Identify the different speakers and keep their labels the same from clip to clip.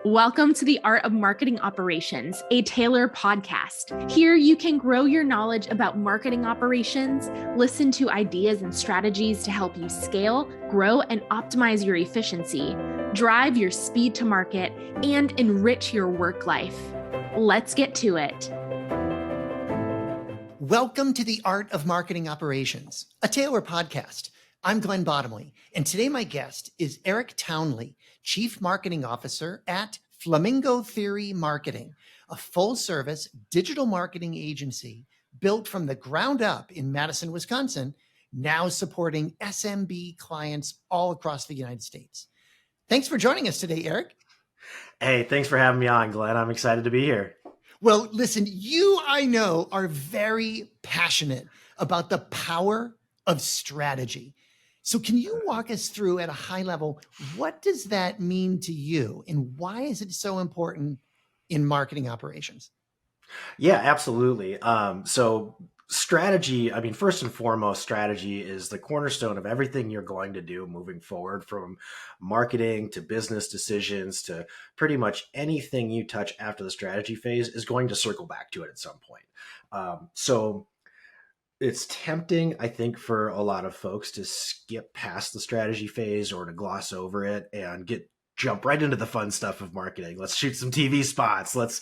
Speaker 1: Welcome to the Art of Marketing Operations, a Taylor podcast. Here you can grow your knowledge about marketing operations, listen to ideas and strategies to help you scale, grow, and optimize your efficiency, drive your speed to market, and enrich your work life. Let's get to it.
Speaker 2: Welcome to the Art of Marketing Operations, a Taylor podcast. I'm Glenn Bottomley, and today my guest is Eric Townley, Chief Marketing Officer at Flamingo Theory Marketing, a full-service digital marketing agency built from the ground up in Madison, Wisconsin, now supporting SMB clients all across the United States. Thanks for joining us today, Eric.
Speaker 3: Hey, thanks for having me on, Glenn. I'm excited to be here.
Speaker 2: Well, listen, you, I know, are very passionate about the power of strategy. So can you walk us through at a high level, what does that mean to you and why is it so important in marketing operations?
Speaker 3: Yeah, absolutely. So strategy, first and foremost, strategy is the cornerstone of everything you're going to do moving forward, from marketing to business decisions to pretty much anything you touch after the strategy phase is going to circle back to it at some point. So it's tempting, I think, for a lot of folks to skip past the strategy phase or to gloss over it and jump right into the fun stuff of marketing. Let's shoot some TV spots. Let's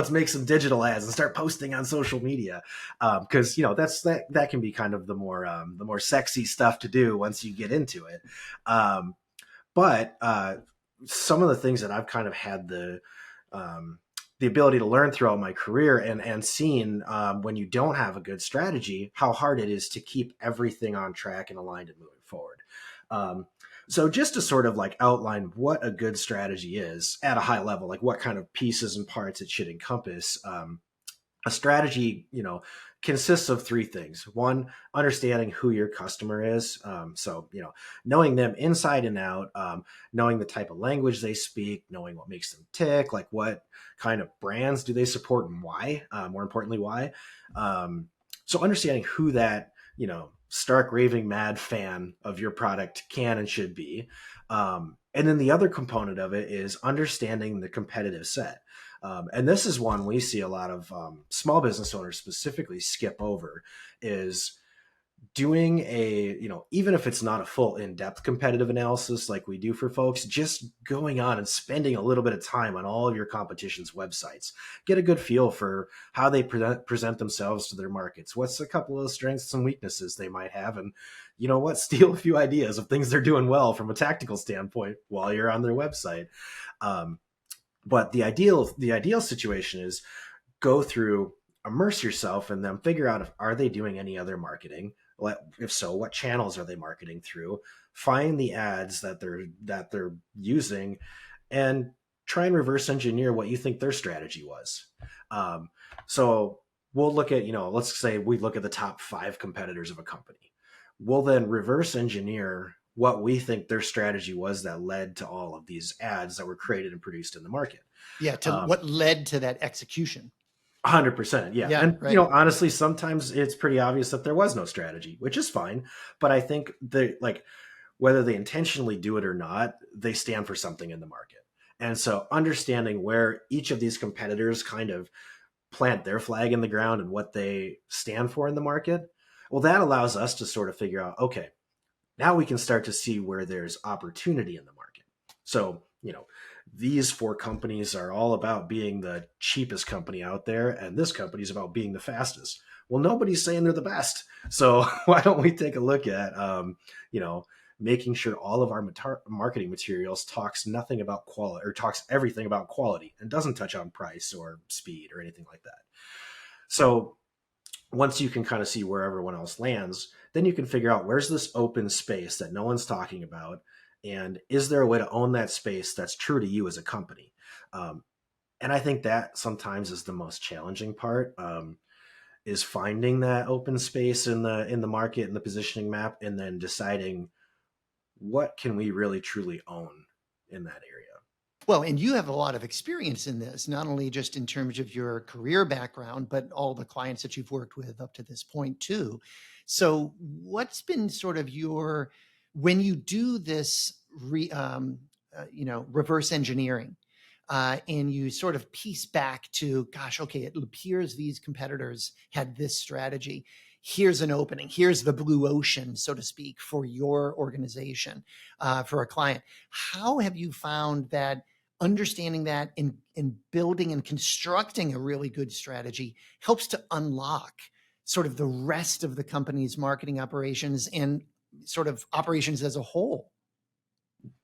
Speaker 3: make some digital ads and start posting on social media. Cause that can be kind of the more sexy stuff to do once you get into it. But some of the things that I've kind of had the ability to learn throughout my career and seen when you don't have a good strategy, how hard it is to keep everything on track and aligned and moving forward. So just to sort of like outline what a good strategy is at a high level, like what kind of pieces and parts it should encompass. A strategy, consists of three things. One, understanding who your customer is. So, knowing them inside and out, knowing the type of language they speak, knowing what makes them tick, like what kind of brands do they support and why, more importantly, why. So understanding who that, stark raving mad fan of your product can and should be. And then the other component of it is understanding the competitive set. And this is one we see a lot of small business owners specifically skip over, is doing even if it's not a full in-depth competitive analysis like we do for folks, just going on and spending a little bit of time on all of your competition's websites, get a good feel for how they present themselves to their markets. What's a couple of strengths and weaknesses they might have? And steal a few ideas of things they're doing well from a tactical standpoint while you're on their website. But the ideal situation is go through, immerse yourself, and then figure out are they doing any other marketing? If so, what channels are they marketing through? Find the ads that they're using, and try and reverse engineer what you think their strategy was. So we'll look at, let's say we look at the top 5 competitors of a company. We'll then reverse engineer what we think their strategy was that led to all of these ads that were created and produced in the market.
Speaker 2: Yeah, what led to that execution.
Speaker 3: 100%. Yeah. And,
Speaker 2: right.
Speaker 3: Honestly, sometimes it's pretty obvious that there was no strategy, which is fine. But I think whether they intentionally do it or not, they stand for something in the market. And so understanding where each of these competitors kind of plant their flag in the ground and what they stand for in the market, well, that allows us to sort of figure out, okay, now we can start to see where there's opportunity in the market. So, these 4 companies are all about being the cheapest company out there, and this company is about being the fastest. Well, nobody's saying they're the best. So why don't we take a look at, making sure all of our marketing materials talks nothing about quality, or talks everything about quality and doesn't touch on price or speed or anything like that. So once you can kind of see where everyone else lands, then you can figure out where's this open space that no one's talking about, and is there a way to own that space that's true to you as a company? And I think that sometimes is the most challenging part, is finding that open space in the market and the positioning map, and then deciding what can we really truly own in that area.
Speaker 2: Well, and you have a lot of experience in this, not only just in terms of your career background, but all the clients that you've worked with up to this point too. So what's been sort of when you do this, reverse engineering, and you sort of piece back to, gosh, okay, it appears these competitors had this strategy. Here's an opening. Here's the blue ocean, so to speak, for your organization, for a client. How have you found that understanding that and building and constructing a really good strategy helps to unlock sort of the rest of the company's marketing operations and sort of operations as a whole?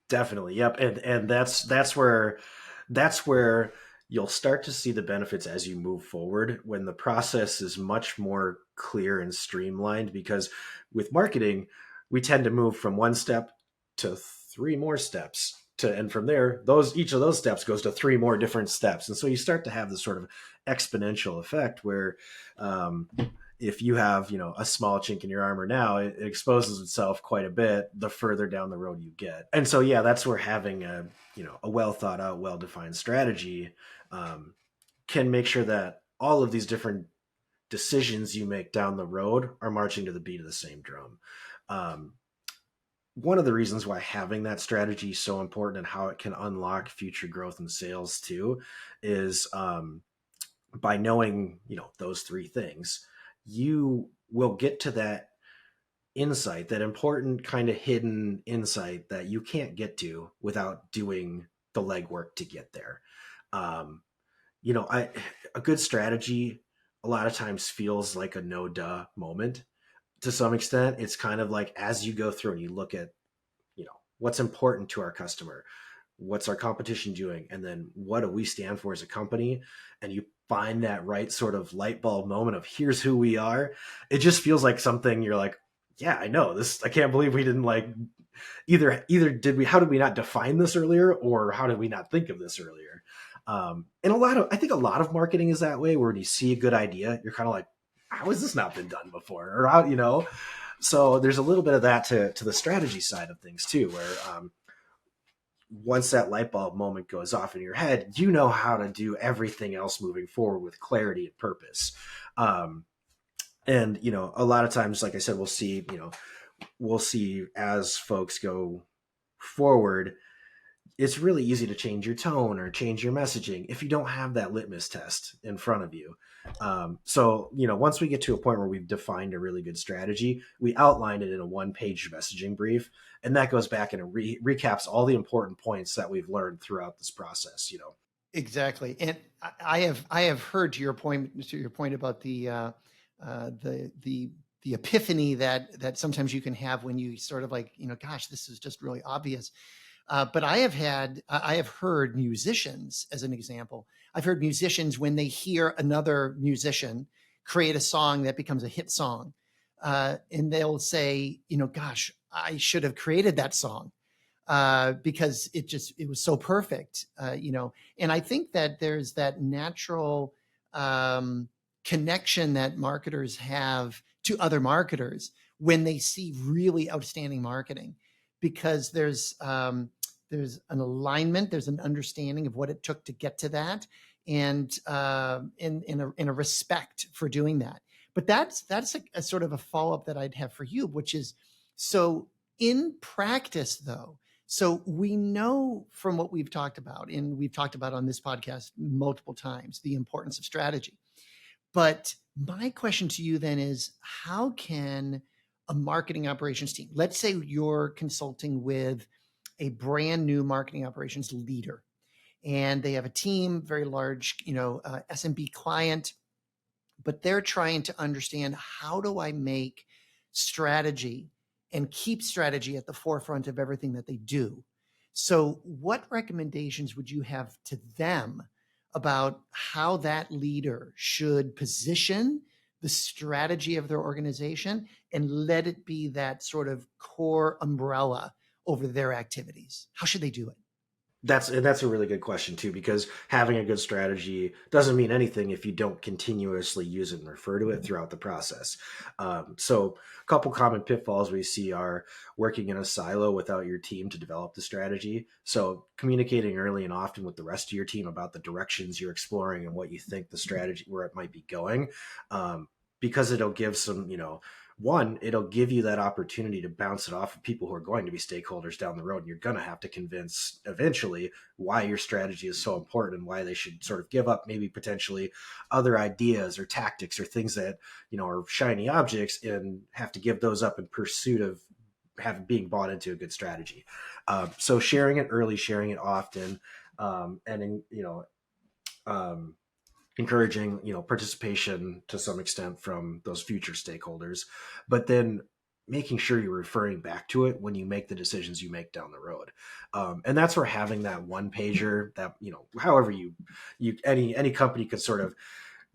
Speaker 3: Definitely. Yep. And that's where you'll start to see the benefits as you move forward, when the process is much more clear and streamlined. Because with marketing, we tend to move from one step to three more steps and from there, each of those steps goes to three more different steps. And so you start to have this sort of exponential effect where, if you have, a small chink in your armor now, it exposes itself quite a bit the further down the road you get. And so, yeah, that's where having a well thought out, well defined strategy can make sure that all of these different decisions you make down the road are marching to the beat of the same drum. One of the reasons why having that strategy is so important and how it can unlock future growth and sales too is by knowing, those three things, you will get to that insight, that important kind of hidden insight that you can't get to without doing the legwork to get there. A good strategy a lot of times feels like a no duh moment to some extent. It's kind of like, as you go through and you look at, what's important to our customer, what's our competition doing, and then what do we stand for as a company, and you find that right sort of light bulb moment of here's who we are. It just feels like something you're like, yeah, I know this. I can't believe we didn't either how did we not define this earlier, or how did we not think of this earlier? And I think a lot of marketing is that way, where when you see a good idea, you're kind of like, how has this not been done before? Or how. So there's a little bit of that to the strategy side of things too, where once that light bulb moment goes off in your head, you know how to do everything else moving forward with clarity and purpose. And a lot of times, like I said, we'll see as folks go forward, it's really easy to change your tone or change your messaging if you don't have that litmus test in front of you. So once we get to a point where we've defined a really good strategy, we outline it in a one-page messaging brief, and that goes back and recaps all the important points that we've learned throughout this process.
Speaker 2: Exactly. And I have heard to your point about the epiphany that sometimes you can have when you sort of like, gosh, this is just really obvious. But I have heard musicians, as an example, I've heard musicians, when they hear another musician create a song that becomes a hit song, and they'll say, gosh, I should have created that song because it was so perfect, and I think that there's that natural connection that marketers have to other marketers when they see really outstanding marketing, because there's an alignment, there's an understanding of what it took to get to that, and in a respect for doing that. But that's a sort of a follow-up that I'd have for you, which is, so in practice though, so we know from what we've talked about, and we've talked about on this podcast multiple times, the importance of strategy. But my question to you then is, how can a marketing operations team, let's say you're consulting with a brand new marketing operations leader, and they have a team, very large, SMB client, but they're trying to understand, how do I make strategy and keep strategy at the forefront of everything that they do? So what recommendations would you have to them about how that leader should position the strategy of their organization and let it be that sort of core umbrella over their activities? How should they do it?
Speaker 3: That's a really good question too, because having a good strategy doesn't mean anything if you don't continuously use it and refer to it throughout the process. So a couple common pitfalls we see are working in a silo without your team to develop the strategy. So communicating early and often with the rest of your team about the directions you're exploring and what you think the strategy, where it might be going, because it'll give some, one, it'll give you that opportunity to bounce it off of people who are going to be stakeholders down the road. And you're going to have to convince eventually why your strategy is so important and why they should sort of give up maybe potentially other ideas or tactics or things that, are shiny objects, and have to give those up in pursuit of being bought into a good strategy. So sharing it early, sharing it often, and, um, encouraging participation to some extent from those future stakeholders, but then making sure you're referring back to it when you make the decisions you make down the road. And that's where having that one pager, that however you any company could sort of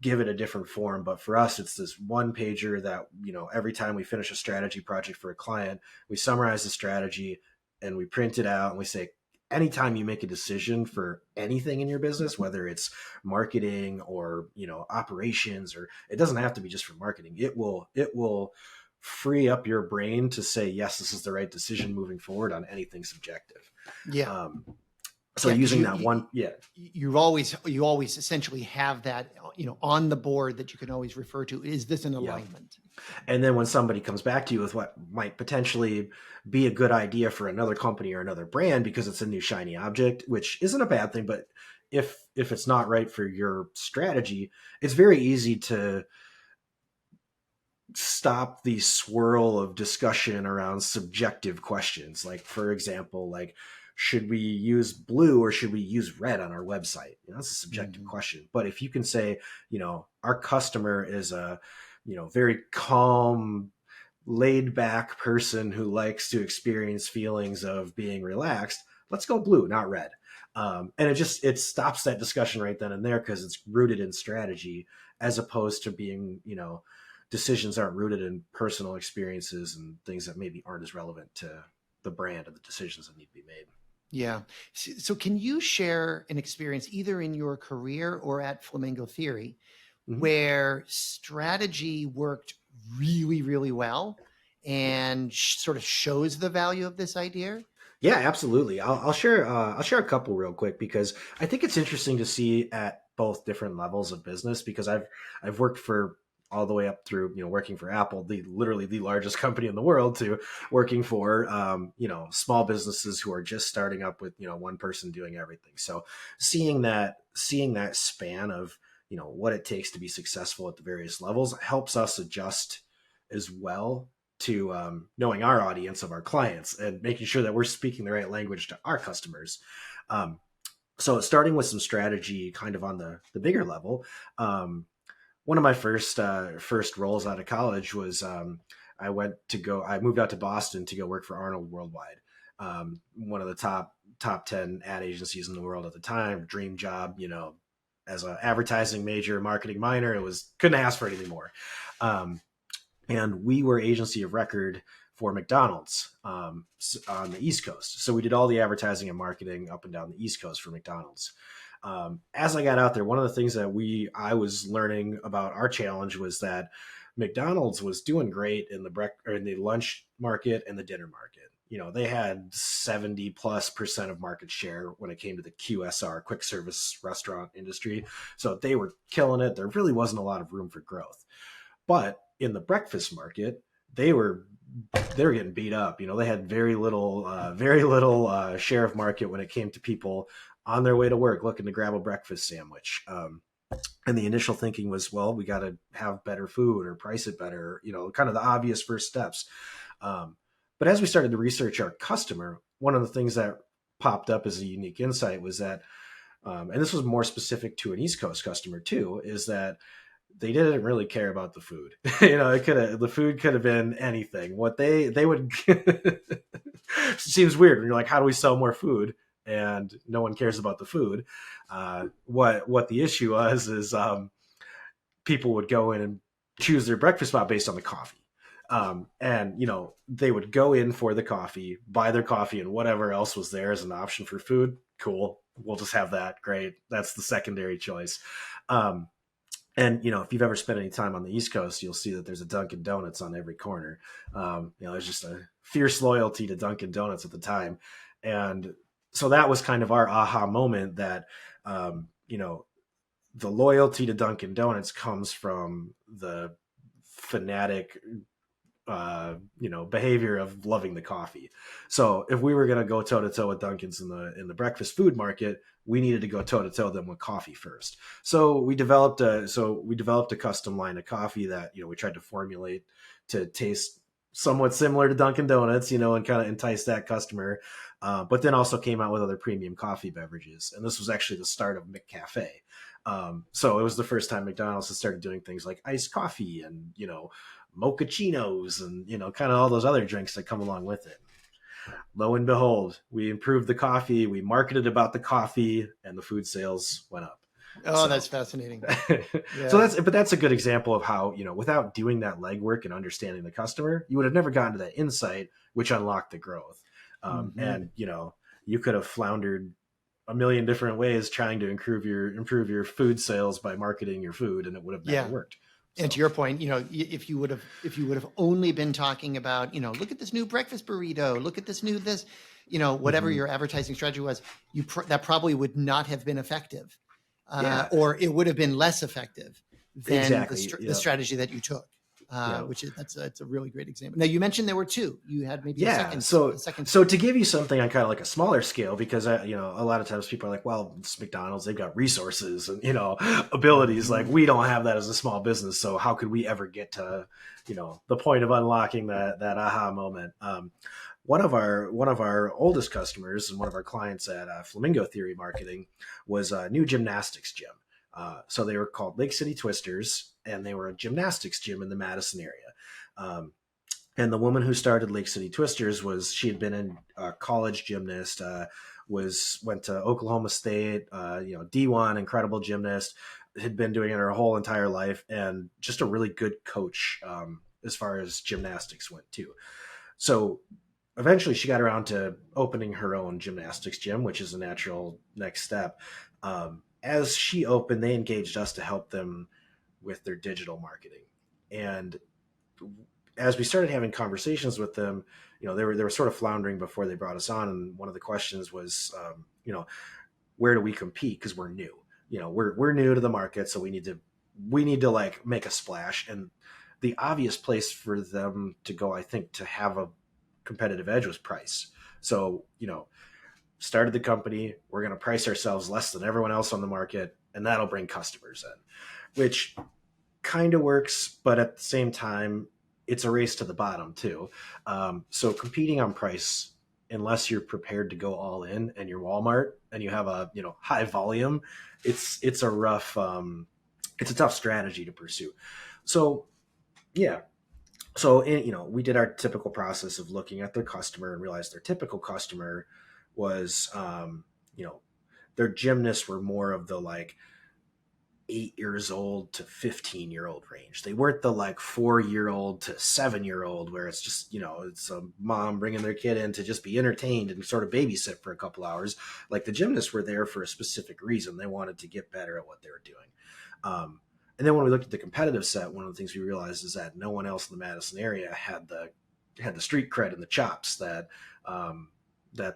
Speaker 3: give it a different form, but for us it's this one pager that every time we finish a strategy project for a client, we summarize the strategy and we print it out and we say, anytime you make a decision for anything in your business, whether it's marketing or operations, or it doesn't have to be just for marketing, it will free up your brain to say, yes, this is the right decision moving forward on anything subjective.
Speaker 2: Yeah.
Speaker 3: So
Speaker 2: Yeah,
Speaker 3: using
Speaker 2: you always essentially have that, on the board that you can always refer to. Is this an alignment?
Speaker 3: And then when somebody comes back to you with what might potentially be a good idea for another company or another brand, because it's a new shiny object, which isn't a bad thing, but if it's not right for your strategy, it's very easy to stop the swirl of discussion around subjective questions. Like, for example, like, should we use blue or should we use red on our website? That's a subjective question. But if you can say, our customer is a, very calm, laid back person who likes to experience feelings of being relaxed, let's go blue, not red. And it stops that discussion right then and there, because it's rooted in strategy, as opposed to being, decisions aren't rooted in personal experiences and things that maybe aren't as relevant to the brand and the decisions that need to be made.
Speaker 2: Yeah. So can you share an experience either in your career or at Flamingo Theory where strategy worked really, really well and sort of shows the value of this idea?
Speaker 3: Yeah, absolutely. I'll share a couple real quick, because I think it's interesting to see at both different levels of business, because I've worked for all the way up through, working for Apple, literally the largest company in the world, to working for, small businesses who are just starting up with, one person doing everything. So seeing that span of, what it takes to be successful at the various levels helps us adjust as well to knowing our audience of our clients and making sure that we're speaking the right language to our customers. So starting with some strategy kind of on the bigger level, one of my first roles out of college was I moved out to Boston to go work for Arnold Worldwide, one of the top 10 ad agencies in the world at the time. Dream job, as an advertising major, marketing minor, couldn't ask for anything more. And we were agency of record for McDonald's on the East Coast. So we did all the advertising and marketing up and down the East Coast for McDonald's. As I got out there, one of the things that I was learning about our challenge was that McDonald's was doing great in the lunch market and the dinner market. They had 70+% of market share when it came to the QSR, quick service restaurant industry. So they were killing it. There really wasn't a lot of room for growth. But in the breakfast market, they were getting beat up. They had very little share of market when it came to people on their way to work looking to grab a breakfast sandwich. And the initial thinking was, well, we got to have better food or price it better, kind of the obvious first steps. But as we started to research our customer, one of the things that popped up as a unique insight was that, and this was more specific to an East Coast customer too, is that they didn't really care about the food. The food could have been anything. What they would seems weird when you're like, how do we sell more food? And no one cares about the food. What the issue was is people would go in and choose their breakfast spot based on the coffee. And they would go in for the coffee, buy their coffee, and whatever else was there as an option for food. Cool. We'll just have that. Great. That's the secondary choice. And, if you've ever spent any time on the East Coast, you'll see that there's a Dunkin' Donuts on every corner. There's just a fierce loyalty to Dunkin' Donuts at the time. And so that was kind of our aha moment that, the loyalty to Dunkin' Donuts comes from the fanatic behavior of loving the coffee. So if we were going to go toe to toe with Dunkin's in the breakfast food market, we needed to go toe to toe them with coffee first. So we developed a custom line of coffee that we tried to formulate to taste somewhat similar to Dunkin' Donuts, and kind of entice that customer. But then also came out with other premium coffee beverages, and this was actually the start of McCafe. So it was the first time McDonald's had started doing things like iced coffee and mochachinos and kind of all those other drinks that come along with it. Lo and behold, we improved the coffee, we marketed about the coffee, and the food sales went up.
Speaker 2: Oh, so that's fascinating.
Speaker 3: Yeah. So that's a good example of how, without doing that legwork and understanding the customer, you would have never gotten to that insight, which unlocked the growth. And you could have floundered a million different ways trying to improve your food sales by marketing your food, and it would have never worked. So.
Speaker 2: And to your point, if you would have only been talking about, look at this new breakfast burrito, look at this new whatever your advertising strategy was, that probably would not have been effective, or it would have been less effective than the strategy that you took. Which is that's a really great example. Now you mentioned there were two. You had maybe a second.
Speaker 3: So to give you something on kind of like a smaller scale, because a lot of times people are like, well, it's McDonald's, they've got resources and abilities. Like we don't have that as a small business. So how could we ever get to the point of unlocking that aha moment? One of our oldest customers and one of our clients at Flamingo Theory Marketing was a new gymnastics gym. So they were called Lake City Twisters, and they were a gymnastics gym in the Madison area. And the woman who started Lake City Twisters she had been a college gymnast, went to Oklahoma State, D1, incredible gymnast, had been doing it her whole entire life, and just a really good coach as far as gymnastics went too. So eventually she got around to opening her own gymnastics gym, which is a natural next step. As she opened, they engaged us to help them with their digital marketing. And as we started having conversations with them, they were sort of floundering before they brought us on. And one of the questions was, where do we compete? Because we're new. We're new to the market, so we need to like make a splash. And the obvious place for them to go, I think, to have a competitive edge was price. So, started the company, we're going to price ourselves less than everyone else on the market, and that'll bring customers in, which kind of works, but at the same time, it's a race to the bottom too. So competing on price, unless you're prepared to go all in and you're Walmart and you have a high volume, it's a rough, it's a tough strategy to pursue. So we did our typical process of looking at their customer and realized their typical customer was, their gymnasts were more of the like 8 years old to 15-year-old range. They weren't the like 4-year-old to 7-year-old where it's just, it's a mom bringing their kid in to just be entertained and sort of babysit for a couple hours. Like the gymnasts were there for a specific reason. They wanted to get better at what they were doing. And then when we looked at the competitive set, one of the things we realized is that no one else in the Madison area had the street cred and the chops that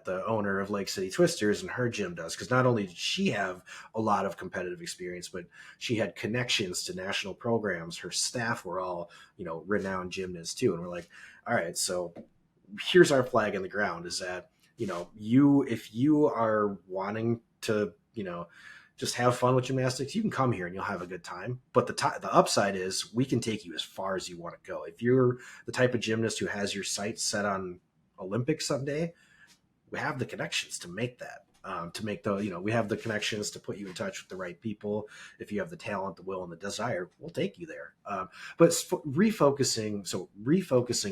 Speaker 3: the owner of Lake City Twisters and her gym does. Because not only did she have a lot of competitive experience, but she had connections to national programs. Her staff were all, renowned gymnasts too. And we're like, all right, so here's our flag in the ground is that, if you are wanting to, just have fun with gymnastics, you can come here and you'll have a good time. But the upside is we can take you as far as you want to go. If you're the type of gymnast who has your sights set on Olympics someday, we have the connections to make that, we have the connections to put you in touch with the right people. If you have the talent, the will, and the desire, we'll take you there. But refocusing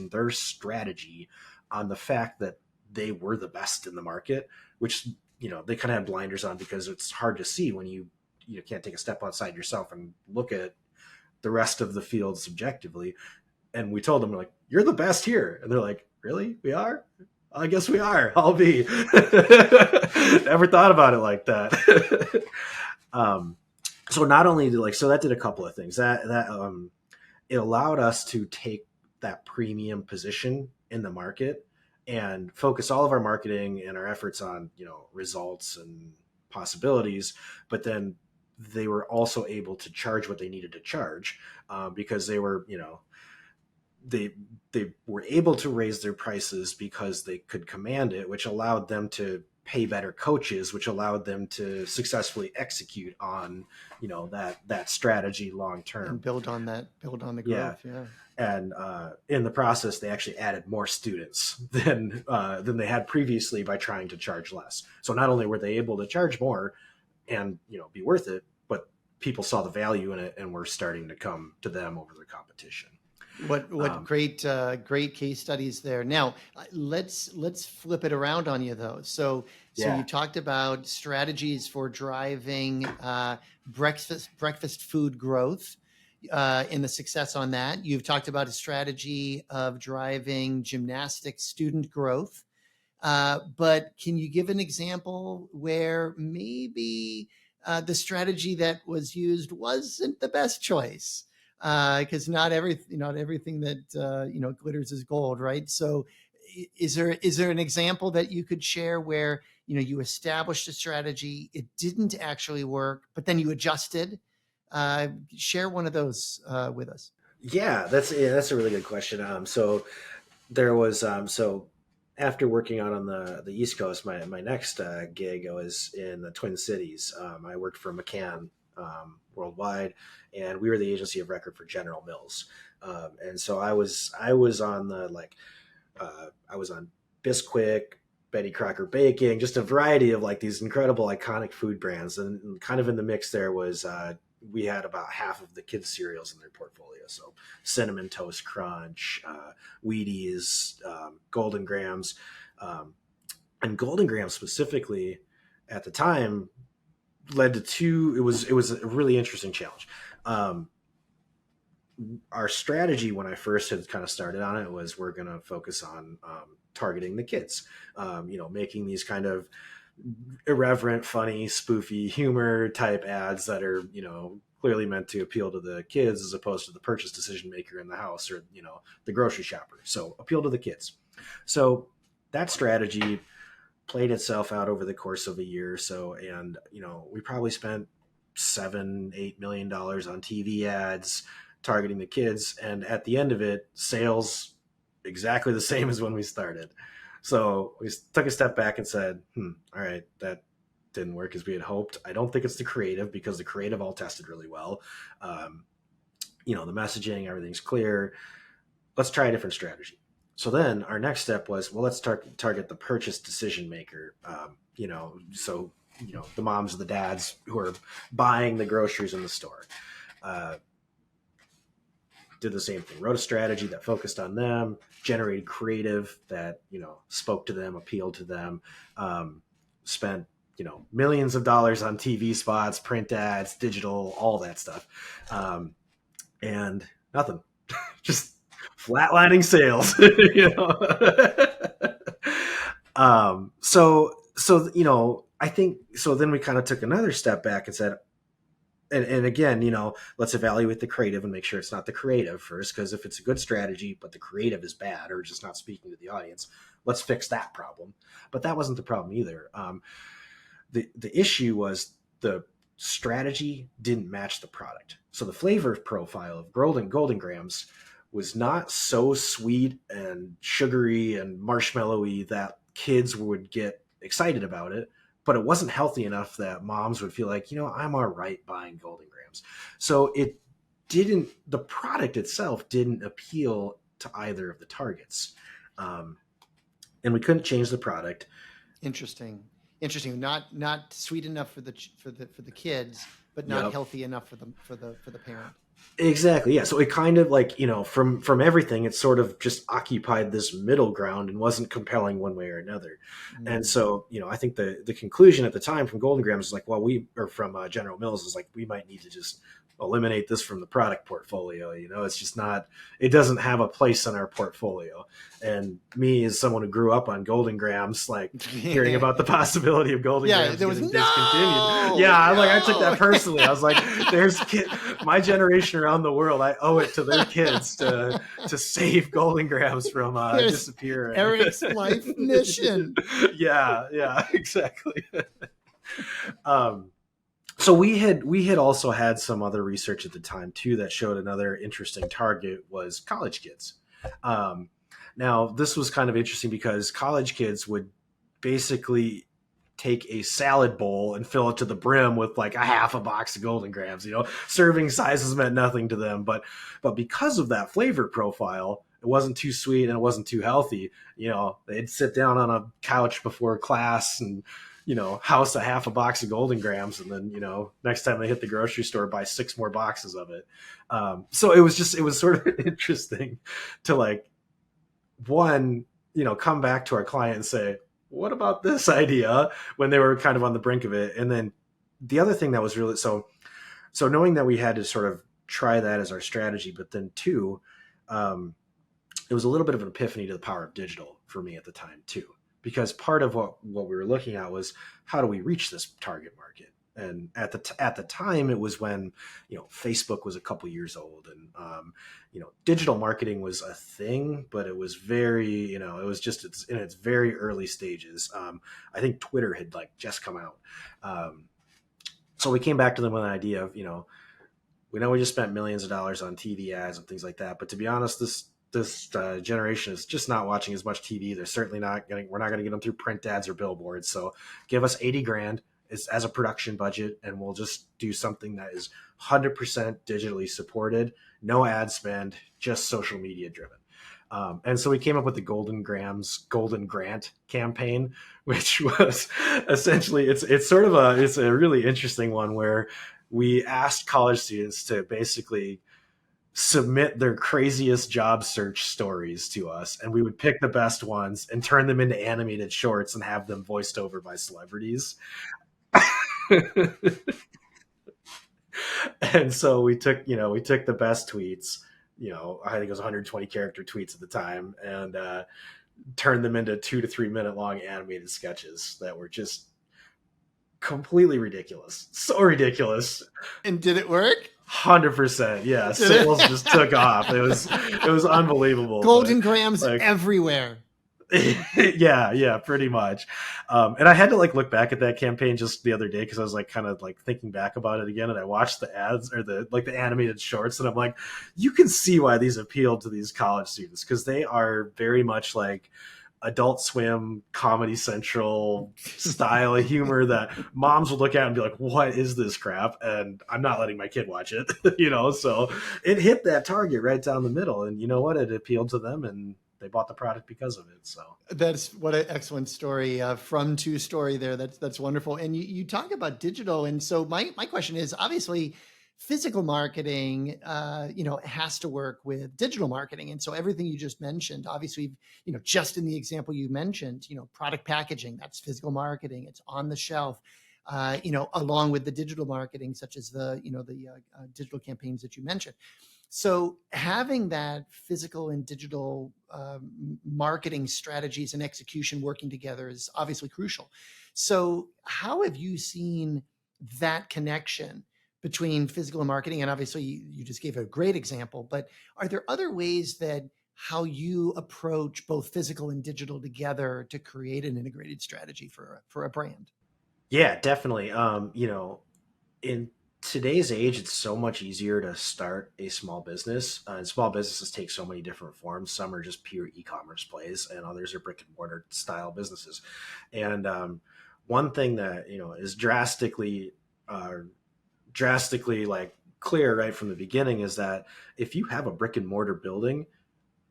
Speaker 3: their strategy on the fact that they were the best in the market, which, they kind of had blinders on because it's hard to see when you can't take a step outside yourself and look at the rest of the field subjectively. And we told them, we're like, you're the best here. And they're like, really? We are? I guess we are. I'll be. Never thought about it like that. So not only so that did a couple of things that it allowed us to take that premium position in the market and focus all of our marketing and our efforts on, results and possibilities. But then they were also able to charge what they needed to charge because they were, they were able to raise their prices because they could command it, which allowed them to pay better coaches, which allowed them to successfully execute on, that strategy long term
Speaker 2: and build on the
Speaker 3: Yeah.
Speaker 2: growth. Yeah.
Speaker 3: And in the process, they actually added more students than they had previously by trying to charge less. So not only were they able to charge more and be worth it, but people saw the value in it and were starting to come to them over the competition.
Speaker 2: What great case studies there. Now let's flip it around on you though. So
Speaker 3: Yeah.
Speaker 2: you talked about strategies for driving breakfast food growth. In the success on that. You've talked about a strategy of driving gymnastics student growth. But can you give an example where maybe the strategy that was used wasn't the best choice? Because not everything that glitters is gold, right? So is there an example that you could share where you established a strategy, it didn't actually work, but then you adjusted? Share one of those with us.
Speaker 3: Yeah, that's a really good question. So there was so after working out on the East Coast, my next gig was in the Twin Cities. I worked for McCann worldwide, and we were the agency of record for General Mills. And so I was on I was on Bisquick, Betty Crocker Baking, just a variety of these incredible iconic food brands, and kind of in the mix there was. We had about half of the kids' cereals in their portfolio. So Cinnamon Toast Crunch, Wheaties, Golden Grams. And Golden Grams specifically at the time led to it was a really interesting challenge. Our strategy when I first had kind of started on it was we're going to focus on targeting the kids, making these kind of irreverent, funny, spoofy humor type ads that are, clearly meant to appeal to the kids as opposed to the purchase decision maker in the house or, the grocery shopper. So appeal to the kids. So that strategy played itself out over the course of a year or so. And, we probably spent $7-8 million on TV ads targeting the kids. And at the end of it, sales exactly the same as when we started. So we took a step back and said, all right, that didn't work as we had hoped. I don't think it's the creative, because the creative all tested really well. The messaging, everything's clear. Let's try a different strategy. So then our next step was, well, let's target the purchase decision maker. The moms and the dads who are buying the groceries in the store. Did the same thing, wrote a strategy that focused on them, generated creative that, spoke to them, appealed to them, spent, millions of dollars on TV spots, print ads, digital, all that stuff. And nothing, just flatlining sales, I think, so then we kind of took another step back and said, and again, let's evaluate the creative and make sure it's not the creative first, because if it's a good strategy, but the creative is bad or just not speaking to the audience, let's fix that problem. But that wasn't the problem either. The issue was the strategy didn't match the product. So the flavor profile of Golden Grams was not so sweet and sugary and marshmallowy that kids would get excited about it, but it wasn't healthy enough that moms would feel like, I'm all right buying Golden Grams. So the product itself didn't appeal to either of the targets. And we couldn't change the product.
Speaker 2: Interesting. Not sweet enough for the kids, but not healthy enough for the parent.
Speaker 3: Exactly. Yeah. So it kind of from everything, it sort of just occupied this middle ground and wasn't compelling one way or another. Mm-hmm. And so, I think the conclusion at the time from Golden Grams is from General Mills is we might need to just eliminate this from the product portfolio. It's just not, it doesn't have a place in our portfolio. And me, as someone who grew up on Golden Grams, hearing about the possibility of Golden Grams
Speaker 2: there was
Speaker 3: getting discontinued. Yeah, no. I took that personally. I was like, there's my generation around the world, I owe it to their kids to save Golden Grams from disappearing.
Speaker 2: Eric's life mission.
Speaker 3: Yeah, exactly. So we had also had some other research at the time too that showed another interesting target was college kids. Now, this was kind of interesting because college kids would basically take a salad bowl and fill it to the brim with like a half a box of Golden Grams. Serving sizes meant nothing to them, but because of that flavor profile, it wasn't too sweet and it wasn't too healthy. They'd sit down on a couch before class and house a half a box of Golden Grams, and then next time they hit the grocery store, buy 6 more boxes of it. So it was sort of interesting to like come back to our client and say, what about this idea, when they were kind of on the brink of it. And then the other thing that was really so knowing that we had to sort of try that as our strategy, but then two, it was a little bit of an epiphany to the power of digital for me at the time too, because part of what we were looking at was how do we reach this target market. And at the time, it was when Facebook was a couple years old, and digital marketing was a thing, but it was very it was just in its very early stages. I think Twitter had like just come out, so we came back to them with an idea of we know we just spent millions of dollars on TV ads and things like that, but to be honest, this generation is just not watching as much TV. They're certainly we're not going to get them through print ads or billboards. So give us 80 grand as a production budget, and we'll just do something that is 100% digitally supported, no ad spend, just social media driven. And so we came up with the Golden Grams Golden Grant campaign, which was essentially, it's a really interesting one where we asked college students to basically submit their craziest job search stories to us, and we would pick the best ones and turn them into animated shorts and have them voiced over by celebrities. And so we took the best tweets, I think it was 120 character tweets at the time, and turned them into 2 to 3 minute long animated sketches that were just completely ridiculous. So ridiculous.
Speaker 2: And did it work?
Speaker 3: 100%. Yeah. Sales just took off. It was unbelievable.
Speaker 2: Golden Grams everywhere.
Speaker 3: Yeah, pretty much. And I had to like look back at that campaign just the other day, because I was like kind of like thinking back about it again, and I watched the ads or the animated shorts, and I'm like, you can see why these appealed to these college students, because they are very much like Adult Swim, Comedy Central style of humor that moms would look at and be like, what is this crap? And I'm not letting my kid watch it, so it hit that target right down the middle, and you know what? It appealed to them, and they bought the product because of it. So
Speaker 2: that's what an excellent story from To Story there. That's wonderful. And you talk about digital. And so my question is, obviously physical marketing, has to work with digital marketing. And so everything you just mentioned, obviously, just in the example you mentioned, product packaging, that's physical marketing. It's on the shelf, along with the digital marketing, such as the digital campaigns that you mentioned. So having that physical and digital marketing strategies and execution working together is obviously crucial. So how have you seen that connection between physical and marketing? And obviously you just gave a great example, but are there other ways that how you approach both physical and digital together to create an integrated strategy for a brand?
Speaker 3: Yeah, definitely. In today's age, it's so much easier to start a small business, and small businesses take so many different forms. Some are just pure e-commerce plays, and others are brick and mortar style businesses. And one thing that is drastically like clear right from the beginning is that if you have a brick and mortar building,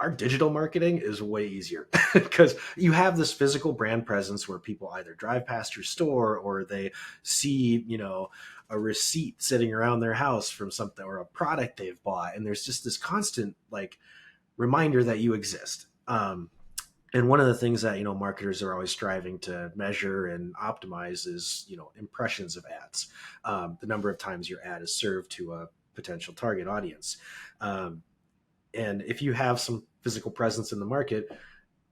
Speaker 3: our digital marketing is way easier because you have this physical brand presence where people either drive past your store or they see, a receipt sitting around their house from something or a product they've bought. And there's just this constant like reminder that you exist. And one of the things that, marketers are always striving to measure and optimize is, impressions of ads, the number of times your ad is served to a potential target audience. And if you have some physical presence in the market,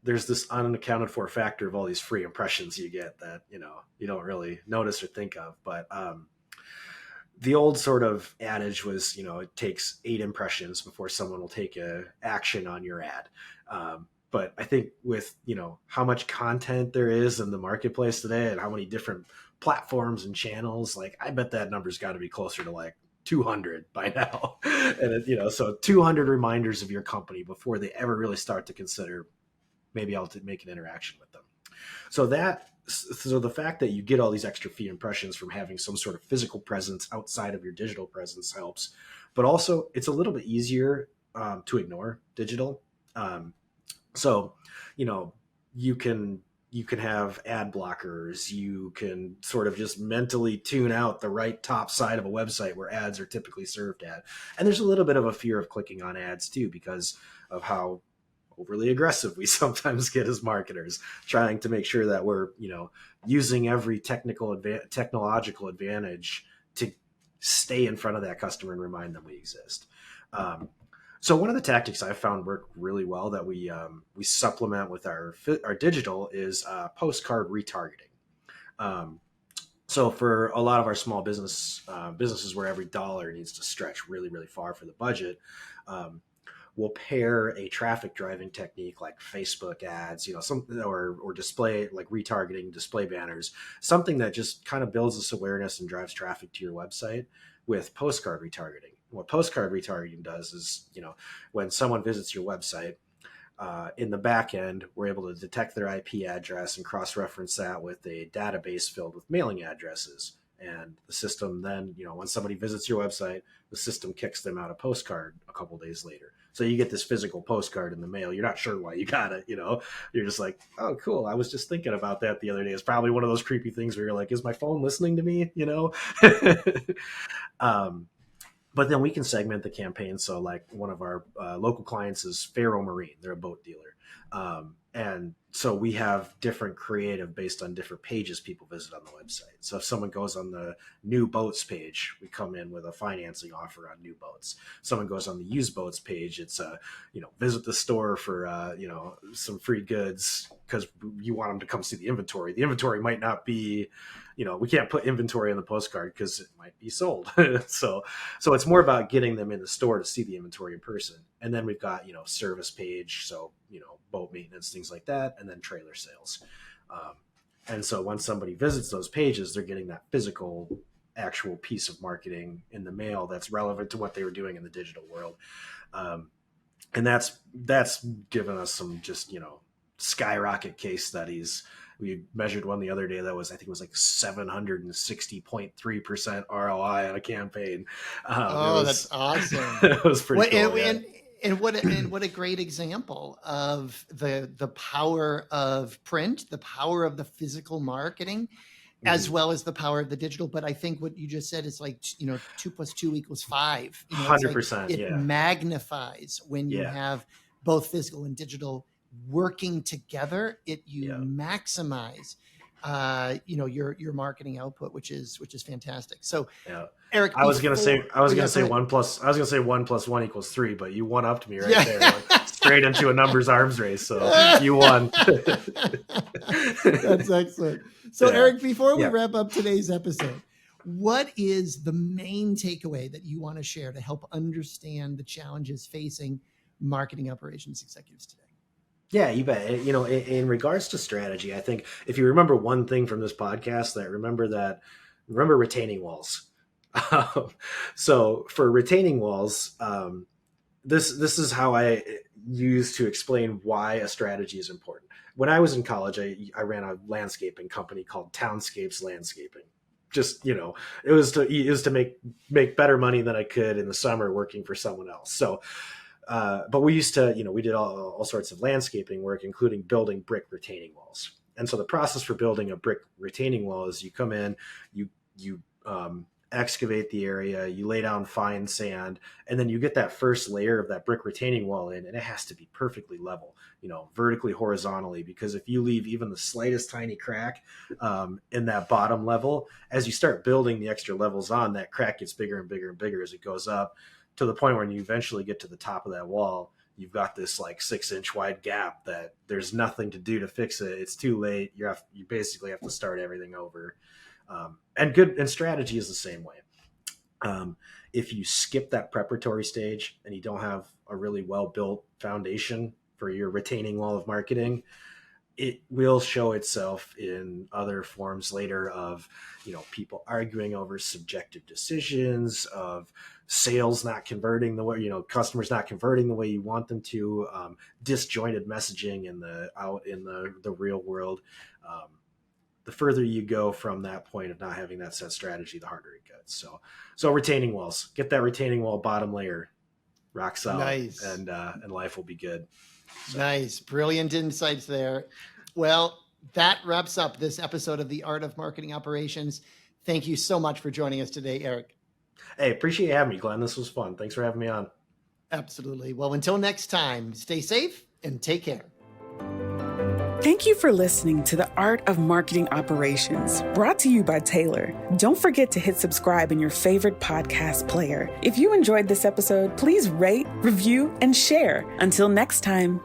Speaker 3: there's this unaccounted for factor of all these free impressions you get that, you don't really notice or think of. But the old sort of adage was, it takes 8 impressions before someone will take a action on your ad. But I think with, how much content there is in the marketplace today and how many different platforms and channels, like I bet that number's got to be closer to like 200 by now. And, so 200 reminders of your company before they ever really start to consider, maybe I'll make an interaction with them. So the fact that you get all these extra fee impressions from having some sort of physical presence outside of your digital presence helps, but also it's a little bit easier to ignore digital. So, you can have ad blockers. You can sort of just mentally tune out the right top side of a website where ads are typically served at. And there's a little bit of a fear of clicking on ads too, because of how overly aggressive we sometimes get as marketers, trying to make sure that we're, using every technological advantage to stay in front of that customer and remind them we exist. So one of the tactics I've found work really well that we supplement with our digital is postcard retargeting. So for a lot of our small businesses where every dollar needs to stretch really, really far for the budget, we'll pair a traffic driving technique like Facebook ads, or display, like retargeting display banners, something that just kind of builds this awareness and drives traffic to your website, with postcard retargeting. What postcard retargeting does is, when someone visits your website, in the back end, we're able to detect their IP address and cross-reference that with a database filled with mailing addresses. And the system then, when somebody visits your website, the system kicks them out a postcard a couple days later. So you get this physical postcard in the mail. You're not sure why you got it. You're just like, oh, cool. I was just thinking about that the other day. It's probably one of those creepy things where you're like, is my phone listening to me? But then we can segment the campaign. So like one of our local clients is Faro Marine. They're a boat dealer. And so we have different creative based on different pages people visit on the website. So if someone goes on the new boats page, we come in with a financing offer on new boats. Someone goes on the used boats page, it's visit the store for some free goods, because you want them to come see the inventory. The inventory might not be, we can't put inventory on the postcard because it might be sold. So it's more about getting them in the store to see the inventory in person. And then we've got, service page. So, boat maintenance, things like that. And then trailer sales. And so once somebody visits those pages, they're getting that physical, actual piece of marketing in the mail that's relevant to what they were doing in the digital world. And that's given us some just, skyrocket case studies. We measured one the other day that was, I think it was like 760.3% ROI on a campaign.
Speaker 2: That's awesome.
Speaker 3: It was pretty cool.
Speaker 2: And what a great example of the power of print, the power of the physical marketing, as well as the power of the digital. But I think what you just said is like, 2 + 2 = 5.
Speaker 3: 100%.
Speaker 2: It magnifies when you have both physical and digital working together. Maximize your marketing output, which is fantastic. So Eric,
Speaker 3: I was gonna say 1 + 1 = 3, but you one upped me there, like, straight into a numbers arms race. So you won.
Speaker 2: That's excellent. So Eric, before we wrap up today's episode, what is the main takeaway that you want to share to help understand the challenges facing marketing operations executives today?
Speaker 3: Yeah, you bet. In regards to strategy, I think if you remember one thing from this podcast, remember retaining walls. So for retaining walls, this is how I use to explain why a strategy is important. When I was in college, I ran a landscaping company called Townscapes Landscaping. Just, it was to make better money than I could in the summer working for someone else. So, but we used to, we did all sorts of landscaping work, including building brick retaining walls. And so the process for building a brick retaining wall is you come in, you excavate the area, you lay down fine sand, and then you get that first layer of that brick retaining wall in, and it has to be perfectly level, vertically, horizontally, because if you leave even the slightest tiny crack in that bottom level, as you start building the extra levels on, that crack gets bigger and bigger and bigger as it goes up, to the point when you eventually get to the top of that wall, you've got this like 6-inch wide gap that there's nothing to do to fix it. It's too late. You basically have to start everything over. And strategy is the same way. If you skip that preparatory stage and you don't have a really well-built foundation for your retaining wall of marketing, it will show itself in other forms later of, people arguing over subjective decisions, of sales not converting the way, customers not converting the way you want them to, disjointed messaging out in the real world. The further you go from that point of not having that set strategy, the harder it gets. So retaining walls, get that retaining wall bottom layer rock solid,
Speaker 2: nice.
Speaker 3: and life will be good. So.
Speaker 2: Nice. Brilliant insights there. Well, that wraps up this episode of The Art of Marketing Operations. Thank you so much for joining us today, Eric.
Speaker 3: Hey, appreciate you having me, Glenn. This was fun. Thanks for having me on.
Speaker 2: Absolutely. Well, until next time, stay safe and take care.
Speaker 4: Thank you for listening to The Art of Marketing Operations, brought to you by Taylor. Don't forget to hit subscribe in your favorite podcast player. If you enjoyed this episode, please rate, review, and share. Until next time.